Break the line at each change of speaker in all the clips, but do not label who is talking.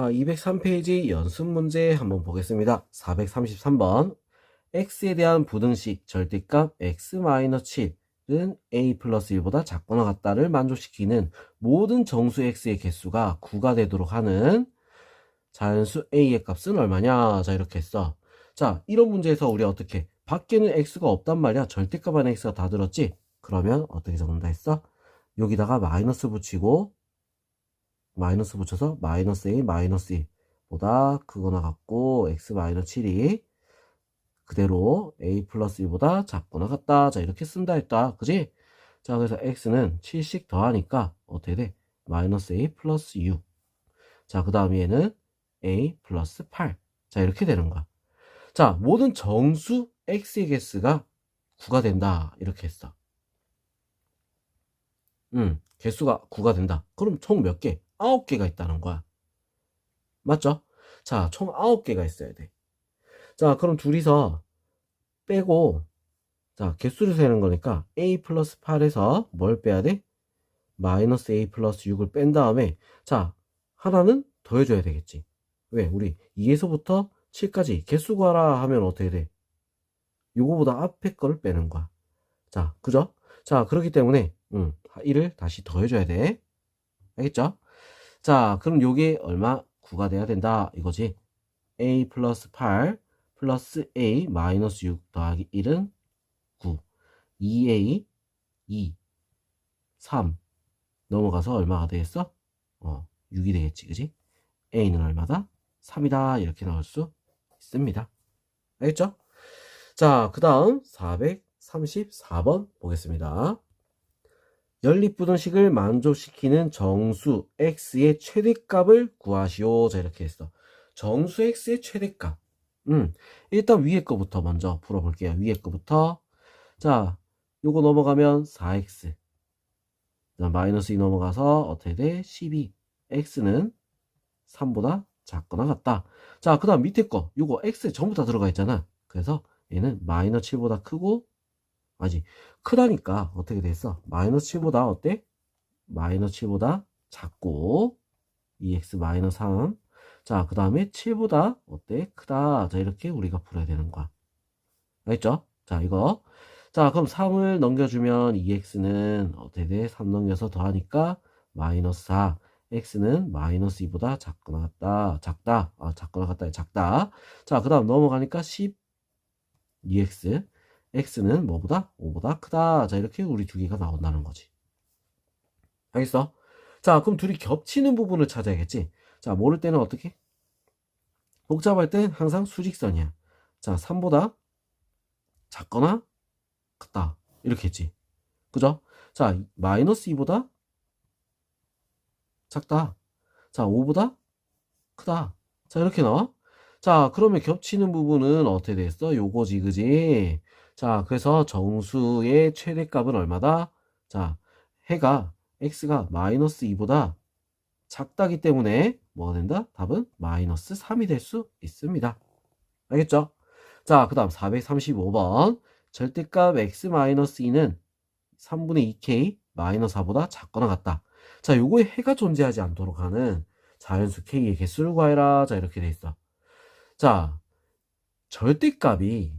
203페이지 연습 문제 한번 보겠습니다. 433번. x에 대한 부등식 절대값 x-7은 a 플러스 1보다 작거나 같다를 만족시키는 모든 정수 x의 개수가 9가 되도록 하는 자연수 a의 값은 얼마냐? 자, 이렇게 했어. 자, 이런 문제에서 우리 어떻게? 밖에는 x가 없단 말이야. 절대값 안에 x가 다 들었지? 그러면 어떻게 적는다 했어? 여기다가 마이너스 붙이고 마이너스 붙여서 마이너스 a 마이너스 2 보다 크거나 같고 x 마이너스 7이 그대로 a 플러스 1보다 작거나 같다. 자, 이렇게 쓴다 했다. 그지? 자, 그래서 x는 7씩 더하니까 어떻게 돼? 마이너스 a 플러스 6. 자, 그 다음 얘는 a 플러스 8. 자, 이렇게 되는 거야. 자, 모든 정수 x의 개수가 9가 된다. 이렇게 했어. 개수가 9가 된다. 그럼 총 몇 개? 9개가 있다는 거야. 맞죠? 자, 총 9개가 있어야 돼. 자, 그럼 둘이서 빼고, 자, 개수를 세는 거니까 a 플러스 8에서 뭘 빼야 돼? 마이너스 a 플러스 6을 뺀 다음에, 자, 하나는 더해줘야 되겠지. 왜? 우리 2에서부터 7까지 개수 구하라 하면 어떻게 돼? 요거보다 앞에 거를 빼는 거야. 자, 그죠? 자, 그렇기 때문에 1을 다시 더해줘야 돼. 알겠죠? 자, 그럼 요게 얼마? 9가 돼야 된다 이거지. a 플러스 8 플러스 a 마이너스 6 더하기 1은 9. 2a 2 3 넘어가서 얼마가 되겠어? 6이 되겠지, 그지? a는 얼마다? 3이다 이렇게 나올 수 있습니다. 알겠죠? 자, 그 다음 434번 보겠습니다. 연립부등식을 만족시키는 정수 x의 최대값을 구하시오. 자, 이렇게 했어. 정수 x의 최대값. 일단 위에 거부터 먼저 풀어볼게요. 위에 거부터. 자, 요거 넘어가면 4x. 자, 마이너스 2 넘어가서 어떻게 돼? 12. x는 3보다 작거나 같다. 자, 그 다음 밑에 거. 요거 x 전부 다 들어가 있잖아. 그래서 얘는 마이너스 7보다 크고, 아니, 크다니까 어떻게 됐어? 마이너스 7보다 어때? 마이너스 7보다 작고 2x 마이너스 3. 자, 그 다음에 7보다 어때? 크다. 자, 이렇게 우리가 풀어야 되는 거야. 알겠죠? 자, 이거. 자, 그럼 3을 넘겨주면 2x는 어떻게 돼? 3 넘겨서 더하니까 마이너스 4. x는 마이너스 2보다 작거나 같다. 작다. 작거나 같다. 작다. 자, 그 다음 넘어가니까 10. 2x. x는 뭐보다? 5보다 크다. 자, 이렇게 우리 두 개가 나온다는 거지. 알겠어? 자, 그럼 둘이 겹치는 부분을 찾아야겠지? 자, 모를 때는 어떻게? 복잡할 땐 항상 수직선이야. 자, 3보다 작거나 크다. 이렇게 했지. 그죠? 자, 마이너스 2보다 작다. 자, 5보다 크다. 자, 이렇게 나와. 자, 그러면 겹치는 부분은 어떻게 됐어? 요거지, 그지? 자, 그래서 정수의 최대값은 얼마다? 자, 해가 x가 마이너스 2보다 작다기 때문에 뭐가 된다? 답은 마이너스 3이 될 수 있습니다. 알겠죠? 자, 그 다음 435번. 절대값 x-2는 3분의 2k 마이너스 4보다 작거나 같다. 자, 요거에 해가 존재하지 않도록 하는 자연수 k의 개수를 구하라. 자, 이렇게 돼 있어. 자, 절대값이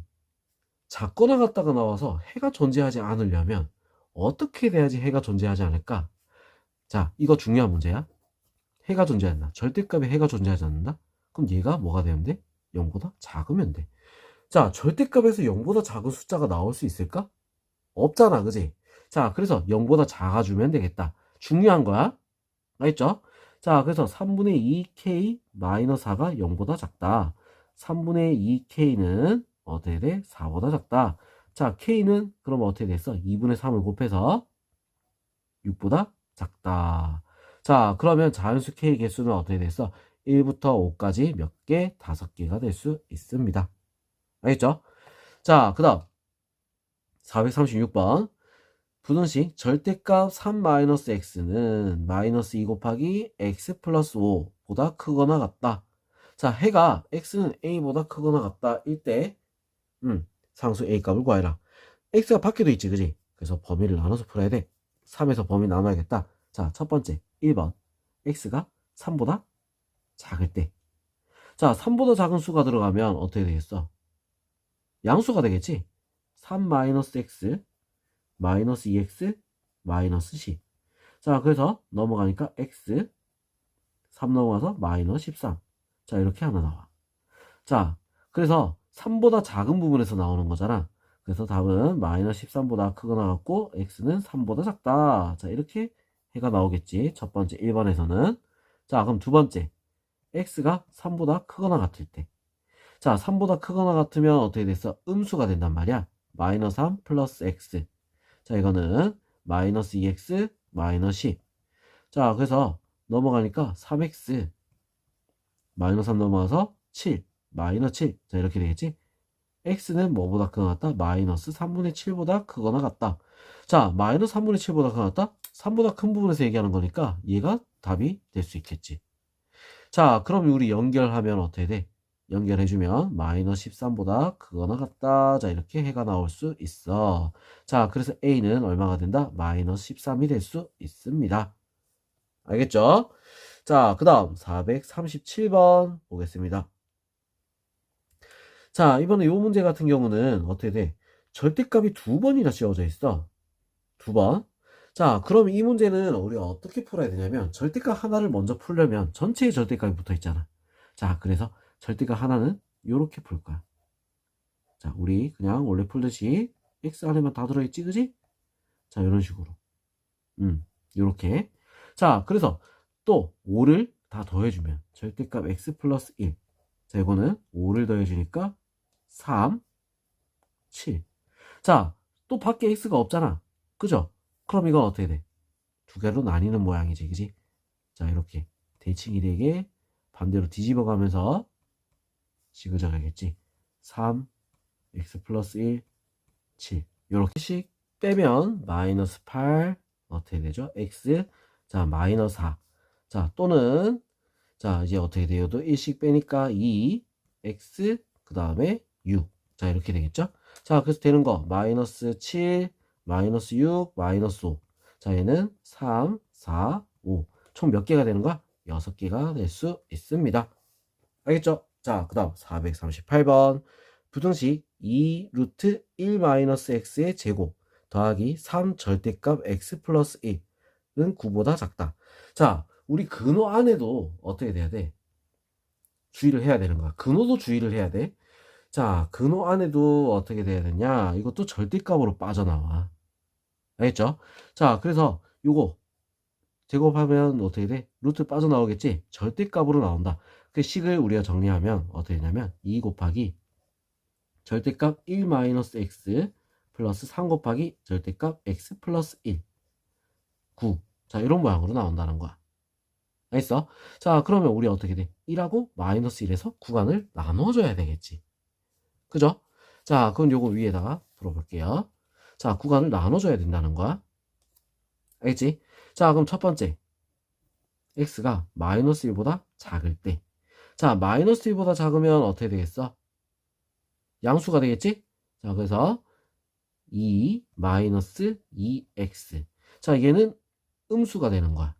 작거나 같다가 나와서 해가 존재하지 않으려면 어떻게 돼야지 해가 존재하지 않을까? 자, 이거 중요한 문제야. 해가 존재한다. 절대값에 해가 존재하지 않는다? 그럼 얘가 뭐가 되면 돼? 0보다 작으면 돼. 자, 절대값에서 0보다 작은 숫자가 나올 수 있을까? 없잖아, 그지? 자, 그래서 0보다 작아주면 되겠다. 중요한 거야. 알겠죠? 자, 그래서 3분의 2k 마이너스 4가 0보다 작다. 3분의 2k는 어떻게 돼? 4보다 작다. 자, k는 그럼 어떻게 됐어? 2분의 3을 곱해서 6보다 작다. 자, 그러면 자연수 k 개수는 어떻게 됐어? 1부터 5까지 몇 개? 5개가 될 수 있습니다. 알겠죠? 자, 그 다음 436번. 부등식 절대값 3-x는 마이너스 2 곱하기 x 플러스 5보다 크거나 같다. 자, 해가 x는 a보다 크거나 같다. 일때 상수 a 값을 구하라. x가 밖에도 있지, 그지? 그래서 범위를 나눠서 풀어야 돼. 3에서 범위 나눠야겠다. 자, 첫 번째 1번 x가 3보다 작을 때. 자, 3보다 작은 수가 들어가면 어떻게 되겠어? 양수가 되겠지? 3-x 마이너스 2x 마이너스 10. 자, 그래서 넘어가니까 x 3 넘어가서 마이너스 13. 자, 이렇게 하나 나와. 자, 그래서 3보다 작은 부분에서 나오는 거잖아. 그래서 답은 마이너스 13보다 크거나 같고 x는 3보다 작다. 자, 이렇게 해가 나오겠지. 첫 번째 1번에서는. 자, 그럼 두 번째 x가 3보다 크거나 같을 때. 자, 3보다 크거나 같으면 어떻게 됐어? 음수가 된단 말이야. 마이너스 3 플러스 x. 자, 이거는 마이너스 2x 마이너스 10. 자, 그래서 넘어가니까 3x 마이너스 3 넘어가서 7 마이너스 7. 자, 이렇게 되겠지? x는 뭐보다 크거나 같다? 마이너스 3분의 7보다 크거나 같다. 자, 마이너스 3분의 7보다 크거나 같다? 3보다 큰 부분에서 얘기하는 거니까 얘가 답이 될 수 있겠지. 자, 그럼 우리 연결하면 어떻게 돼? 연결해주면 마이너스 13보다 크거나 같다. 자, 이렇게 해가 나올 수 있어. 자, 그래서 A는 얼마가 된다? 마이너스 13이 될 수 있습니다. 알겠죠? 자, 그 다음 437번 보겠습니다. 자, 이번에 이 문제 같은 경우는 어떻게 돼? 절대값이 두 번이나 씌워져 있어. 두 번. 자, 그럼 이 문제는 우리가 어떻게 풀어야 되냐면 절대값 하나를 먼저 풀려면 전체의 절대값이 붙어 있잖아. 자, 그래서 절대값 하나는 이렇게 풀 거야. 자, 우리 그냥 원래 풀듯이 x 안에만 다 들어있지, 그지? 자, 이런 식으로. 요렇게. 자, 그래서 또 5를 다 더해주면 절대값 x 플러스 1. 자, 이거는 5를 더해주니까 3, 7. 자, 또 밖에 x가 없잖아. 그죠? 그럼 이건 어떻게 돼? 두 개로 나뉘는 모양이지, 그지? 자, 이렇게 대칭이 되게 반대로 뒤집어 가면서 식을 정하겠지. 3, x 플러스 1, 7. 요렇게씩 빼면 마이너스 8 어떻게 되죠? x. 자, 마이너스 4. 자, 또는 자, 이제 어떻게 돼요? 또 1씩 빼니까 2, x, 그 다음에 6. 자, 이렇게 되겠죠? 자, 그래서 되는 거 마이너스 7, 마이너스 6, 마이너스 5. 자, 얘는 3, 4, 5. 총 몇 개가 되는 거야? 6개가 될 수 있습니다. 알겠죠? 자, 그 다음 438번. 부등식 2 루트 1 마이너스 x의 제곱 더하기 3 절대값 x 플러스 1은 9보다 작다. 자, 우리 근호 안에도 어떻게 돼야 돼? 주의를 해야 되는 거야. 근호도 주의를 해야 돼. 자, 근호 안에도 어떻게 돼야 되냐? 이것도 절대값으로 빠져나와. 알겠죠? 자, 그래서 요거 제곱하면 어떻게 돼? 루트 빠져나오겠지? 절대값으로 나온다. 그 식을 우리가 정리하면 어떻게 되냐면 2 곱하기 절대값 1 마이너스 x 플러스 3 곱하기 절대값 x 플러스 1 9. 자, 이런 모양으로 나온다는 거야. 알겠어? 자, 그러면 우리 어떻게 돼? 1하고 마이너스 1에서 구간을 나눠줘야 되겠지. 그죠? 자, 그럼 요거 위에다가 풀어볼게요. 자, 구간을 나눠줘야 된다는 거야. 알겠지? 자, 그럼 첫 번째 x가 마이너스 1보다 작을 때. 자, 마이너스 1보다 작으면 어떻게 되겠어? 양수가 되겠지? 자, 그래서 2 마이너스 2x. 자, 얘는 음수가 되는 거야.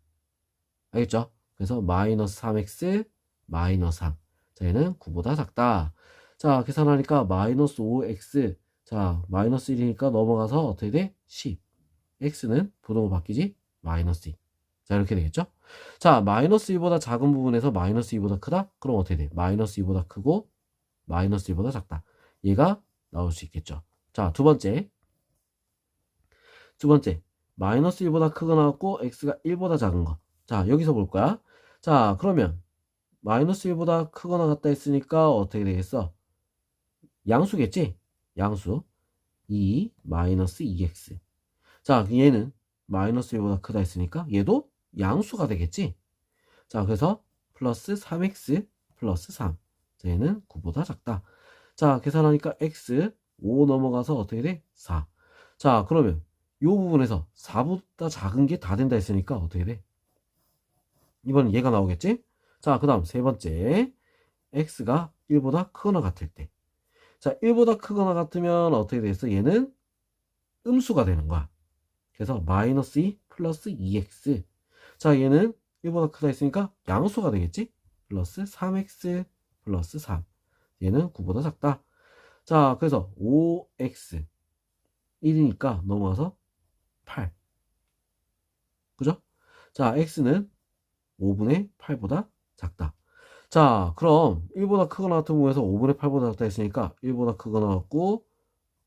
알겠죠? 그래서 마이너스 3x 마이너스 3. 자, 얘는 9보다 작다. 자, 계산하니까 마이너스 5x. 자, 마이너스 1이니까 넘어가서 어떻게 돼? 10. x는 부동으로 바뀌지? 마이너스 2. 자, 이렇게 되겠죠? 자, 마이너스 2보다 작은 부분에서 마이너스 2보다 크다? 그럼 어떻게 돼? 마이너스 2보다 크고 마이너스 2보다 작다. 얘가 나올 수 있겠죠. 자, 두 번째. 마이너스 1보다 크거나 같고 x가 1보다 작은 거. 자, 여기서 볼 거야. 자, 그러면 마이너스 1보다 크거나 같다 했으니까 어떻게 되겠어? 양수겠지? 양수 2 마이너스 2x. 자, 얘는 마이너스 1보다 크다 했으니까 얘도 양수가 되겠지? 자, 그래서 플러스 3x 플러스 3. 자, 얘는 9보다 작다. 자, 계산하니까 x 5 넘어가서 어떻게 돼? 4. 자, 그러면 이 부분에서 4보다 작은 게 다 된다 했으니까 어떻게 돼? 이번엔 얘가 나오겠지? 자, 그 다음 세 번째 x가 1보다 크거나 같을 때. 자, 1보다 크거나 같으면 어떻게 되겠어? 얘는 음수가 되는 거야. 그래서 마이너스 2 플러스 2x. 자, 얘는 1보다 크다 했으니까 양수가 되겠지? 플러스 3x 플러스 3. 얘는 9보다 작다. 자, 그래서 5x 1이니까 넘어가서 8. 그죠? 자, x는 5분의 8보다 작다. 자, 그럼 1보다 크거나 같은 부분에서 5분의 8보다 작다 했으니까 1보다 크거나 같고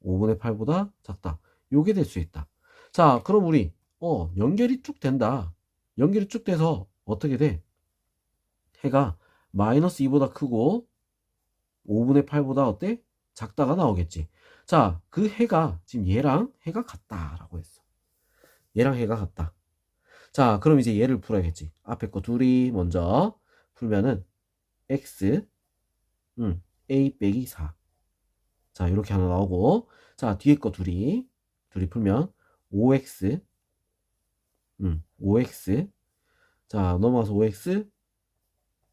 5분의 8보다 작다. 요게 될 수 있다. 자, 그럼 우리 연결이 쭉 된다. 연결이 쭉 돼서 어떻게 돼? 해가 마이너스 2보다 크고 5분의 8보다 어때? 작다가 나오겠지. 자, 그 해가 지금 얘랑 해가 같다라고 했어. 얘랑 해가 같다. 자, 그럼 이제 얘를 풀어야겠지. 앞에 거 둘이 먼저 풀면은 x a 빼기 4. 자, 이렇게 하나 나오고, 자, 뒤에 거 둘이 풀면 5x 5x. 자, 넘어가서 5x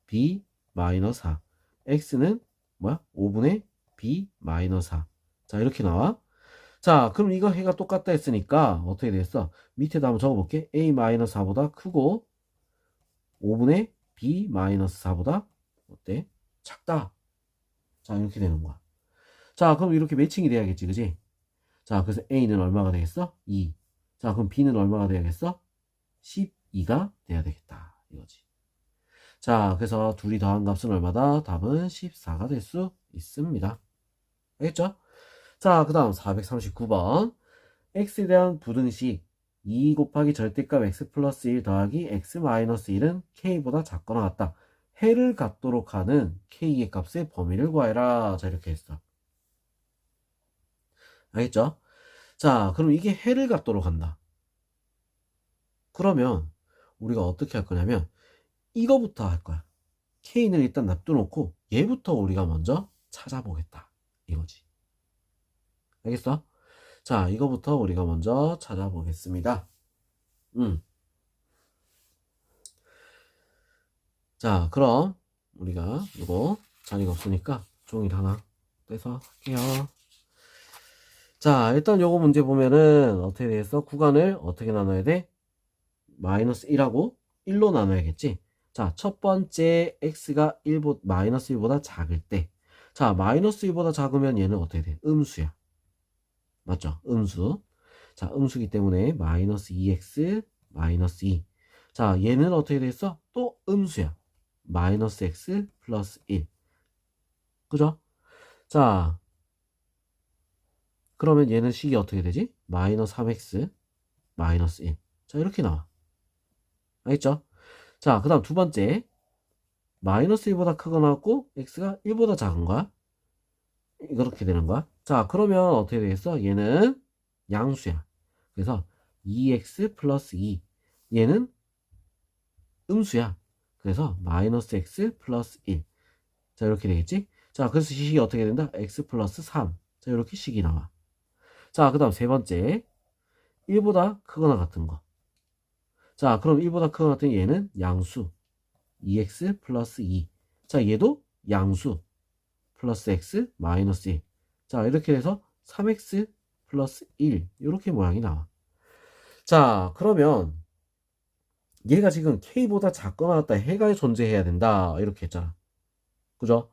b 마이너스 4. x는 뭐야? 5분의 b 마이너스 4. 자, 이렇게 나와. 자, 그럼 이거 해가 똑같다 했으니까 어떻게 됐어? 밑에다 한번 적어볼게. a 마이너스 4보다 크고 5분의 b 마이너스 4보다 어때? 작다. 자, 이렇게 되는 거야. 자, 그럼 이렇게 매칭이 돼야겠지, 그지? 자, 그래서 a는 얼마가 되겠어? 2. 자, 그럼 b는 얼마가 돼야겠어? 12가 돼야 되겠다. 이거지. 자, 그래서 둘이 더한 값은 얼마다? 답은 14가 될 수 있습니다. 알겠죠? 자, 그 다음 439번. x에 대한 부등식 2 곱하기 절대값 x 플러스 1 더하기 x 마이너스 1은 k보다 작거나 같다. 해를 갖도록 하는 k의 값의 범위를 구하라. 자, 이렇게 했어. 알겠죠? 자, 그럼 이게 해를 갖도록 한다. 그러면 우리가 어떻게 할 거냐면 이거부터 할 거야. k는 일단 놔둬놓고 얘부터 우리가 먼저 찾아보겠다. 이거지. 알겠어? 자, 이거부터 우리가 먼저 찾아보겠습니다. 자, 그럼 우리가 이거 자리가 없으니까 종이를 하나 떼서 할게요. 자, 일단 요거 문제 보면은 어떻게 되겠어? 구간을 어떻게 나눠야 돼? 마이너스 1하고 1로 나눠야겠지? 자, 첫 번째 x가 마이너스 1보다 작을 때. 자, 마이너스 1보다 작으면 얘는 어떻게 돼? 음수야. 맞죠? 음수. 자, 음수기 때문에 마이너스 2x 마이너스 2. 자, 얘는 어떻게 됐어? 또 음수야. 마이너스 x 플러스 1. 그죠? 자, 그러면 얘는 식이 어떻게 되지? 마이너스 3x 마이너스 1. 자, 이렇게 나와. 알겠죠? 자, 그 다음 두 번째. 마이너스 1보다 크거나 같고 x가 1보다 작은 거야. 이렇게 되는 거야. 자, 그러면 어떻게 되겠어? 얘는 양수야. 그래서 2x 플러스 2. 얘는 음수야. 그래서 마이너스 x 플러스 1. 자, 이렇게 되겠지? 자, 그래서 식이 어떻게 된다? x 플러스 3. 자, 이렇게 식이 나와. 자, 그 다음 세 번째. 1보다 크거나 같은 거. 자, 그럼 1보다 크거나 같은 얘는 양수. 2x 플러스 2. 자, 얘도 양수. 플러스 x 마이너스 1. 자, 이렇게 돼서 3x 플러스 1. 이렇게 모양이 나와. 자, 그러면 얘가 지금 k보다 작거나 같다. 해가 존재해야 된다. 이렇게 했잖아. 그죠?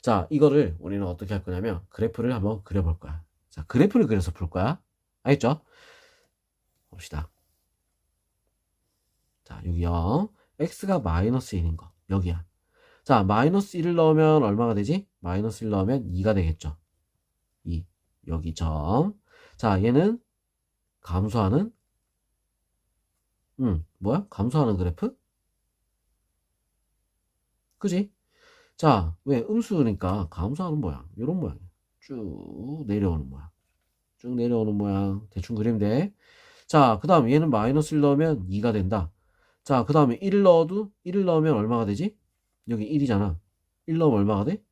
자, 이거를 우리는 어떻게 할 거냐면 그래프를 한번 그려볼 거야. 자, 그래프를 그려서 풀 거야. 알겠죠? 봅시다. 자, 여기 0. x가 마이너스 1인 거. 여기야. 자, 마이너스 1을 넣으면 얼마가 되지? 마이너스 1 넣으면 2가 되겠죠. 2. 여기 점. 자, 얘는 감소하는 뭐야? 감소하는 그래프? 그지? 자, 왜 음수니까 감소하는 모양. 이런 모양. 쭉 내려오는 모양. 쭉 내려오는 모양. 대충 그리면 돼. 자, 그 다음 얘는 마이너스 1 넣으면 2가 된다. 자, 그 다음에 1을 넣어도 1을 넣으면 얼마가 되지? 여기 1이잖아. 1 넣으면 얼마가 돼?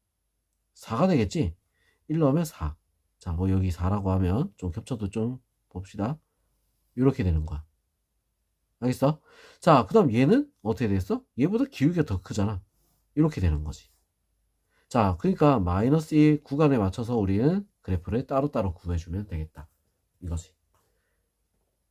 4가 되겠지? 1 넣으면 4. 자, 뭐 여기 4라고 하면 좀 겹쳐도 좀 봅시다. 이렇게 되는 거야. 알겠어? 자, 그 다음 얘는 어떻게 됐어? 얘보다 기울기가 더 크잖아. 이렇게 되는 거지. 자, 그러니까 마이너스 1 구간에 맞춰서 우리는 그래프를 따로따로 구해주면 되겠다. 이거지.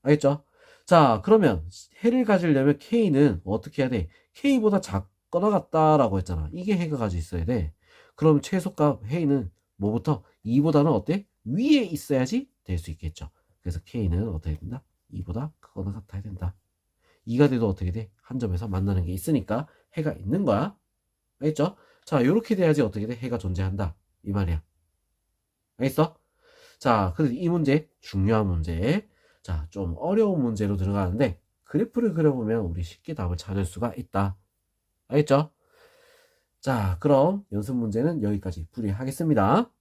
알겠죠? 자, 그러면 해를 가지려면 K는 어떻게 해야 돼? K보다 작거나 같다라고 했잖아. 이게 해가 가지고 있어야 돼. 그럼 최소값 A는 뭐부터? 2보다는 어때? 위에 있어야지 될 수 있겠죠. 그래서 K는 어떻게 된다? 2보다 크거나 같아야 된다. 2가 돼도 어떻게 돼? 한 점에서 만나는 게 있으니까 해가 있는 거야. 알겠죠? 자, 요렇게 돼야지 어떻게 돼? 해가 존재한다. 이 말이야. 알겠어? 자, 그래서 이 문제 중요한 문제. 자, 좀 어려운 문제로 들어가는데 그래프를 그려보면 우리 쉽게 답을 찾을 수가 있다. 알겠죠? 자, 그럼 연습 문제는 여기까지 풀이하겠습니다.